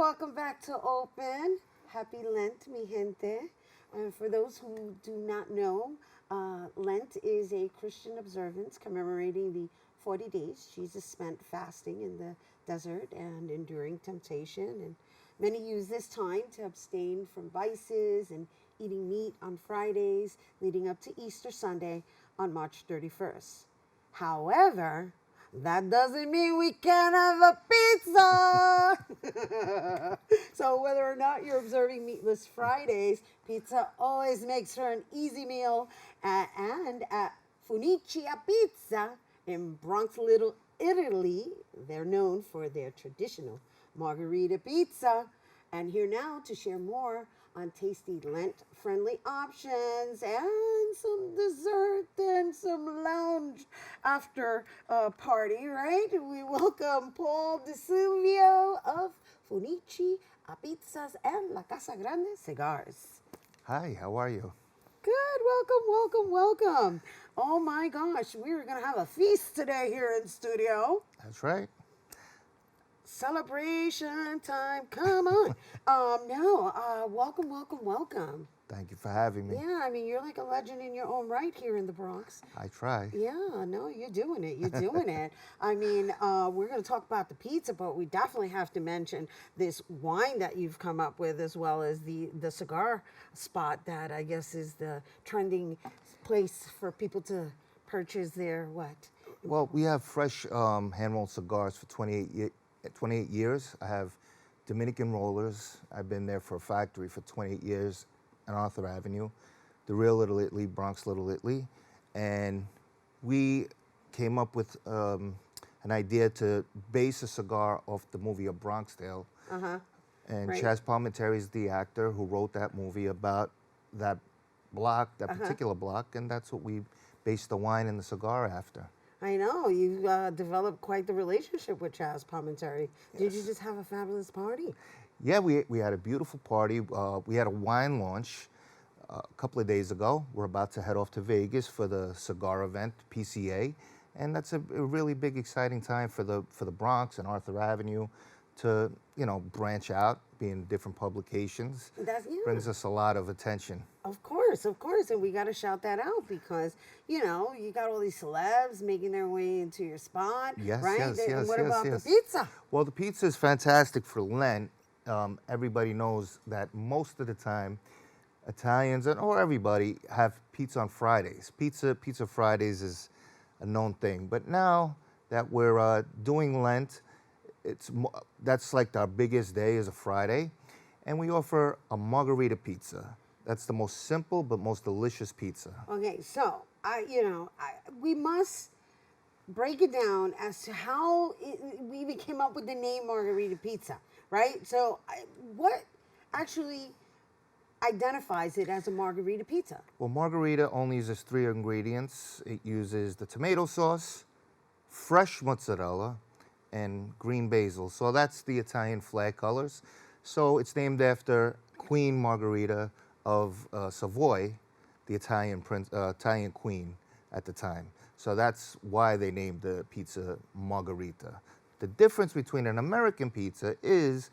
welcome back to Open. Happy Lent, mi gente. And for those who do not know, Lent is a Christian observance commemorating the 40 days Jesus spent fasting in the desert and enduring temptation. And many use this time to abstain from vices and eating meat on Fridays, leading up to Easter Sunday on March 31st. However, that doesn't mean we can't have a pizza. So whether or not you're observing Meatless Fridays, pizza always makes for an easy meal. And at Funici Pizza in Bronx, Little Italy, they're known for their traditional margherita pizza. And here now to share more on tasty Lent-friendly options and some dessert and some lounge after party, right? We welcome Paul Disilvio of Funici Pizzas and La Casa Grande Cigars. Hi, how are you? Good, welcome. Oh my gosh, we're going to have a feast today here in studio. That's right. Celebration time, come on. Welcome. Thank you for having me. Yeah, I mean, you're like a legend in your own right here in the Bronx. I try. Yeah, no, you're doing it. I mean, we're going to talk about the pizza, but we definitely have to mention this wine that you've come up with, as well as the cigar spot that I guess is the trending place for people to purchase their what? Well, we have fresh hand-rolled cigars for 28 years. I have Dominican rollers. I've been there for a factory for 28 years on Arthur Avenue, the real Little Italy, Bronx Little Italy. And we came up with an idea to base a cigar off the movie A Bronx Tale. And Right. Chaz Palminteri is the actor who wrote that movie about that block, that particular block, and that's what we based the wine and the cigar after. I know, you developed quite the relationship with Chaz Palminteri. Did you just have a fabulous party? Yeah, we had a beautiful party. We had a wine launch a couple of days ago. We're about to head off to Vegas for the cigar event, PCA, and that's a really big, exciting time for the Bronx and Arthur Avenue to branch out, be in different publications. Brings us a lot of attention. Of course, and we got to shout that out because you got all these celebs making their way into your spot, Yes, right? yes, And yes, what yes, about yes. the pizza? Well, the pizza is fantastic for Lent. Everybody knows that most of the time, Italians or everybody have pizza on Fridays. Pizza Fridays is a known thing. But now that we're doing Lent, that's like our biggest day is a Friday, and we offer a margherita pizza. That's the most simple but most delicious pizza. Okay, so we must break it down as to how we even came up with the name margherita pizza, right? So what actually identifies it as a margherita pizza? Well, margherita only uses 3 ingredients. It uses the tomato sauce, fresh mozzarella, and green basil. So that's the Italian flag colors. So it's named after Queen Margherita of Savoy, the Italian queen at the time. So that's why they named the pizza margherita. The difference between an American pizza is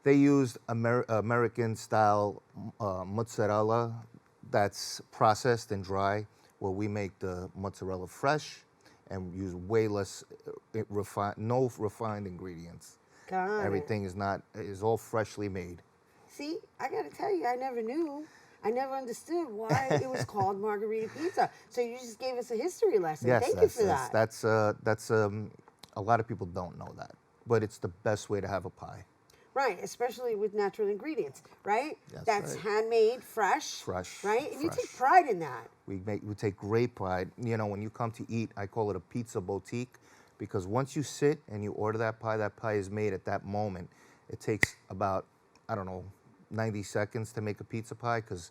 they used American-style mozzarella that's processed and dry, where we make the mozzarella fresh and use way less no refined ingredients. Got Everything is all freshly made. See, I got to tell you, I never knew. I never understood why it was called margherita pizza. So you just gave us a history lesson. Yes, Thank you for that. That's a lot of people don't know that, but it's the best way to have a pie. Right, especially with natural ingredients, right? That's right. handmade, fresh. Fresh, Right? And you take fresh. pride in that. We take great pride. When you come to eat, I call it a pizza boutique, because once you sit and you order that pie is made at that moment. It takes about, 90 seconds to make a pizza pie, because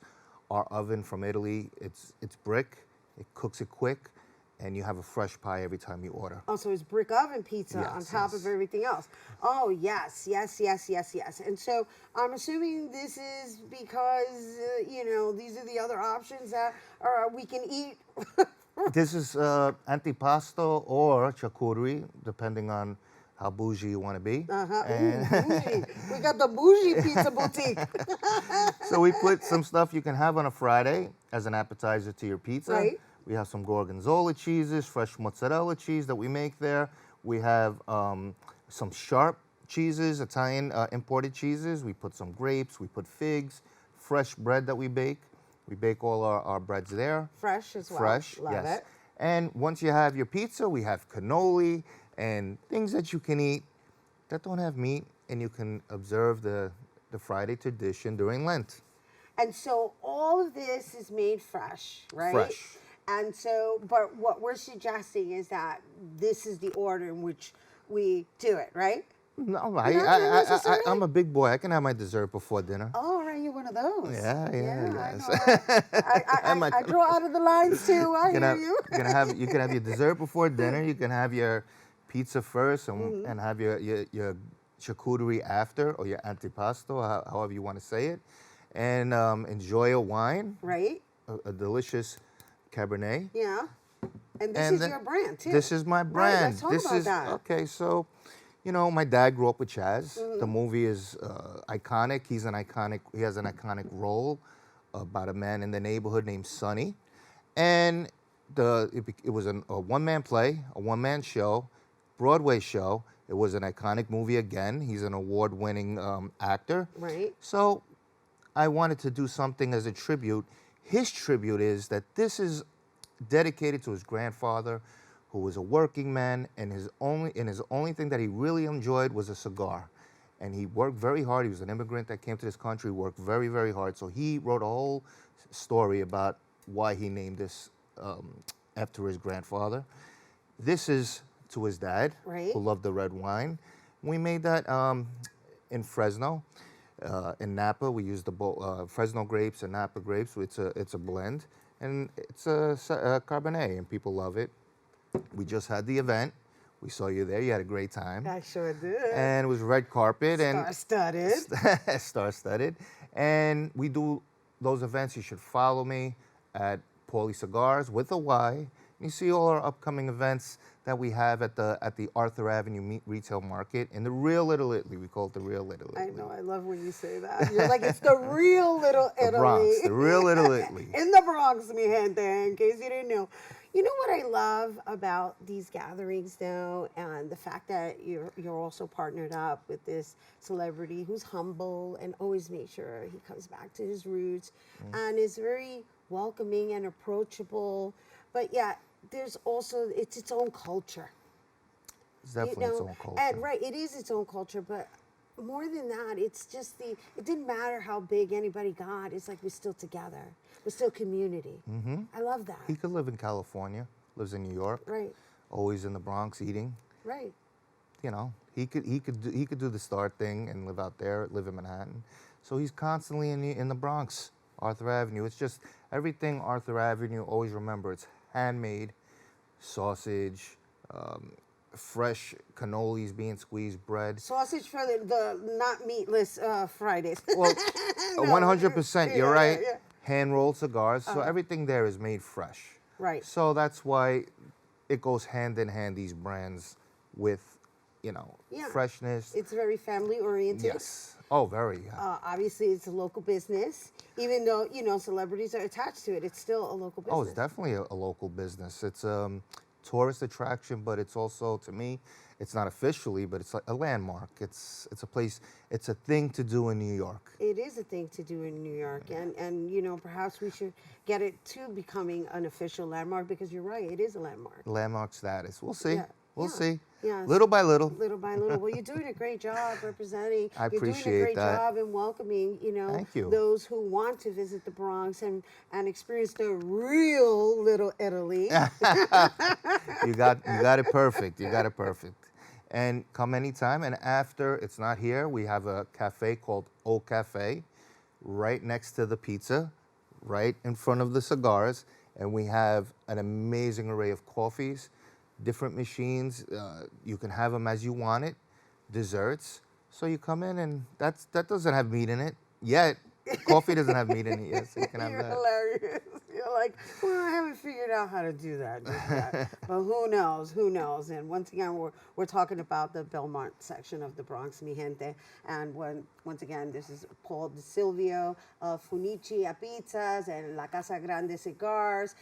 our oven from Italy, it's brick, it cooks it quick, and you have a fresh pie every time you order. Oh, so it's brick oven pizza on top of everything else. Oh, yes. And so I'm assuming this is because, these are the other options that we can eat. This is antipasto or charcuterie, depending on how bougie you want to be. Ooh, bougie. We got the bougie pizza boutique. So we put some stuff you can have on a Friday as an appetizer to your pizza. Right. We have some gorgonzola cheeses, fresh mozzarella cheese that we make there. We have some sharp cheeses, Italian imported cheeses. We put some grapes, we put figs, fresh bread that we bake. We bake all our breads there. Fresh as well. Fresh, Love yes. it. And once you have your pizza, we have cannoli and things that you can eat that don't have meat, and you can observe the Friday tradition during Lent. And so all of this is made fresh, right? Fresh. And so, but what we're suggesting is that this is the order in which we do it, right? No, Not necessarily? I'm a big boy. I can have my dessert before dinner. Oh, right, you're one of those. Yeah, yes. I know. I draw out of the lines too. I hear you. You can have your dessert before dinner. You can have your pizza first and have your charcuterie after, or your antipasto, however you want to say it, and enjoy a wine, Right. a delicious Cabernet. Yeah. And this is your brand too. This is my brand. Right, let's talk about that. Okay, so, you know, my dad grew up with Chaz. The movie is iconic. He has an iconic role about a man in the neighborhood named Sonny. And it was a one-man play, a one-man show, Broadway show. It was an iconic movie again. He's an award-winning actor. Right. So I wanted to do something as a tribute. His tribute is that this is dedicated to his grandfather, who was a working man, and his only thing that he really enjoyed was a cigar. And he worked very hard. He was an immigrant that came to this country, worked very, very hard. So he wrote a whole story about why he named this after his grandfather. This is to his dad, Right. who loved the red wine. We made that in Fresno. In Napa, we used the Fresno grapes and Napa grapes. It's a blend, and it's a Cabernet, and people love it. We just had the event. We saw you there. You had a great time. I sure did. And it was red carpet and Star-studded. star-studded. And we do those events. You should follow me at Paulie Cigars with a Y. And you see all our upcoming events that we have at the Arthur Avenue Meat Retail Market in the real Little Italy. We call it the real Little Italy. I know. I love when you say that. You're like, it's the real Little Italy. The Bronx, the real Little Italy. In the Bronx, mi gente, in case you didn't know. You know what I love about these gatherings, though, and the fact that you're also partnered up with this celebrity who's humble and always makes sure he comes back to his roots and is very welcoming and approachable. But yeah, there's also its own culture. It's definitely its own culture. And right, it is its own culture, but more than that, it's just it didn't matter how big anybody got. It's like we're still together. We're still community. Mm-hmm. I love that. He could live in California, lives in New York, Right. always in the Bronx eating. Right. You know, he could do the Star thing and live out there, live in Manhattan. So he's constantly in the Bronx, Arthur Avenue. It's just everything Arthur Avenue. Always remember, it's handmade, sausage, fresh cannolis being squeezed, bread. Sausage for the not meatless Fridays. Well, No. 100%. You're Yeah, right. yeah. Hand rolled cigars. So everything there is made fresh. Right. So that's why it goes hand in hand, these brands, with, you know, Yeah. freshness. It's very family oriented. Yes. Oh, very. Yeah. Obviously, it's a local business. Even though, celebrities are attached to it, it's still a local business. Oh, it's definitely a local business. It's tourist attraction, but it's also, to me, it's not officially, but it's like a landmark. It's a place, it's a thing to do in New York. It is a thing to do in New York, and perhaps we should get it to becoming an official landmark, because you're right, it is a landmark. Landmark status. We'll see. Yeah, We'll yeah, see. yeah. Little by little. Little by little. Well, you're doing a great job representing. I You're doing appreciate a great that. job in welcoming, Thank you. those who want to visit the Bronx and experience the real Little Italy. You got it perfect. You got it perfect. And come anytime. And after it's not here, we have a cafe called O Cafe right next to the pizza, right in front of the cigars. And we have an amazing array of coffees, different machines. You can have them as you want it, desserts. So you come in, and that doesn't have meat in it yet. Coffee doesn't have meat in it yet, so you can have You're that. hilarious. You're like, well, I haven't figured out how to do that. Just yet. But who knows? Who knows? And once again, we're talking about the Belmont section of the Bronx, mi gente. And once again, this is Paul Disilvio of Funici Pizzas and La Casa Grande Cigars,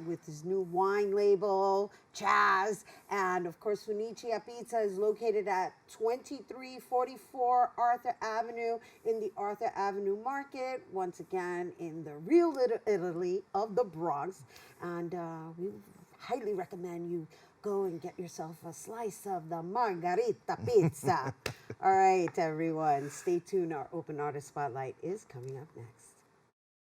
with his new wine label, Chaz. And of course, Funici Pizza is located at 2344 Arthur Avenue in the Arthur Avenue Market. Once again, in the real Little Italy of the Bronx. And we highly recommend you go and get yourself a slice of the margarita pizza. All right, everyone, stay tuned. Our Open Artist Spotlight is coming up next.